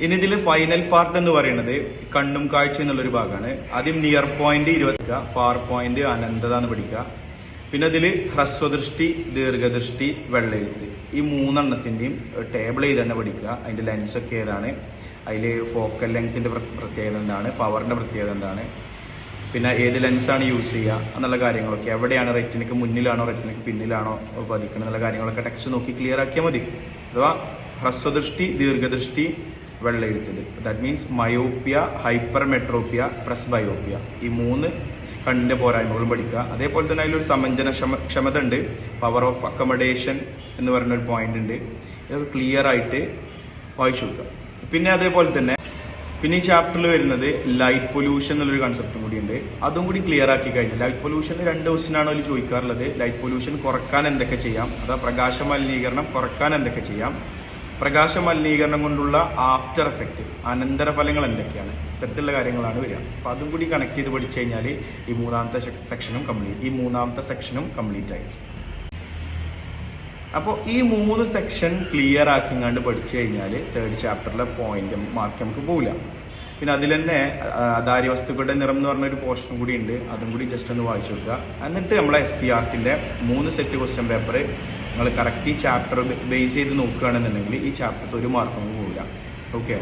ഇനി ഇതിൽ final part എന്ന് പറയുന്നത് കണ്ണും കാഴ്ച എന്നുള്ളൊരു ഭാഗമാണ്. ആദ്യം നിയർ പോയിന്റ് 20, ഫാർ പോയിന്റ് അനന്തത എന്ന് പഠിക്കുക. പിന്നെ അതിൽ ഹ്രസ്വദൃഷ്ടി, ദീർഘദൃഷ്ടി, വെള്ളെഴുത്ത്, ഈ 3 ടേബിൾ ചെയ്ത് തന്നെ പഠിക്കുക. അതിന്റെ ലെൻസ് ഒക്കെ ഏതാണ്, അതിൽ ഫോക്കൽ ലെങ്ത്തിന്റെ പ്രത്യേകത എന്താണ്, പവറിന്റെ പ്രത്യേകത എന്താണ്, പിന്നെ ഏത് ലെൻസാണ് യൂസ് ചെയ്യുക എന്നുള്ള കാര്യങ്ങളൊക്കെ, എവിടെയാണ് റെറ്റിനക്ക് മുന്നിലാണോ റെറ്റിനക്ക് പിന്നിലാണോ പതിക്കണം എന്നുള്ള കാര്യങ്ങളൊക്കെ ടെക്സ്റ്റ് നോക്കി ക്ലിയർ ആക്കിയാൽ മതി. അഥവാ ഹ്രസ്വദൃഷ്ടി, ദീർഘദൃഷ്ടി, വെള്ളെഴുത്തത്, that means myopia, hypermetropia, presbyopia, ഈ 3 കണ്ണിന്റെ പോരായ്മകളും പഠിക്കുക. അതേപോലെ തന്നെ അതിലൊരു സമഞ്ജന ക്ഷമത ഉണ്ട്, പവർ ഓഫ് അക്കമഡേഷൻ എന്ന് പറയുന്നൊരു പോയിന്റ് ഉണ്ട്. ഇതൊക്കെ ക്ലിയർ ആയിട്ട് വായിച്ചു കൊടുക്കുക. പിന്നെ അതേപോലെ തന്നെ പിന്നെ ഈ ചാപ്റ്ററിൽ വരുന്നത് ലൈറ്റ് പൊല്യൂഷൻ എന്നുള്ളൊരു കൺസെപ്റ്റും കൂടി ഉണ്ട്. അതും കൂടി ക്ലിയർ ആക്കി കഴിഞ്ഞാൽ ലൈറ്റ് പൊല്യൂഷൻ 2 ക്വസ്റ്റ്യനാണ് അതിൽ ചോദിക്കാറുള്ളത്. ലൈറ്റ് പൊല്യൂഷൻ കുറക്കാൻ എന്തൊക്കെ ചെയ്യാം, അതാ പ്രകാശ മലിനീകരണം കുറക്കാൻ എന്തൊക്കെ ചെയ്യാം, പ്രകാശ മലിനീകരണം കൊണ്ടുള്ള ആഫ്റ്റർ എഫക്റ്റ്, അനന്തരഫലങ്ങൾ എന്തൊക്കെയാണ്, ഇത്തരത്തിലുള്ള കാര്യങ്ങളാണ് വരിക. അപ്പൊ അതും കൂടി കണക്ട് ചെയ്ത് പഠിച്ചു കഴിഞ്ഞാൽ ഈ 3ാമത്തെ സെക്ഷനും കംപ്ലീറ്റ് ആയി. അപ്പോൾ ഈ 3 സെക്ഷൻ ക്ലിയർ ആക്കിങ്ങാണ്ട് പഠിച്ചു കഴിഞ്ഞാൽ 3rd ചാപ്റ്ററിലെ പോയിന്റ് മാർക്ക് നമുക്ക് പോകില്ല. പിന്നെ അതിൽ തന്നെ അധാര്യവസ്തുക്കളുടെ നിറം എന്ന് പറഞ്ഞൊരു പോർഷനും കൂടി ഉണ്ട്. അതും കൂടി ജസ്റ്റ് ഒന്ന് വായിച്ചു കൊടുക്കുക. എന്നിട്ട് നമ്മളെ SCRTന്റെ 3 സെറ്റ് ക്വസ്റ്റ്യൻ പേപ്പർ നിങ്ങൾ കറക്റ്റ് ഈ ചാപ്റ്റർ ബേസ് ചെയ്ത് നോക്കുകയാണെന്നുണ്ടെങ്കിൽ ഈ ചാപ്റ്റർ 1 മാർക്ക് നമുക്ക് പോകില്ല. ഓക്കെ.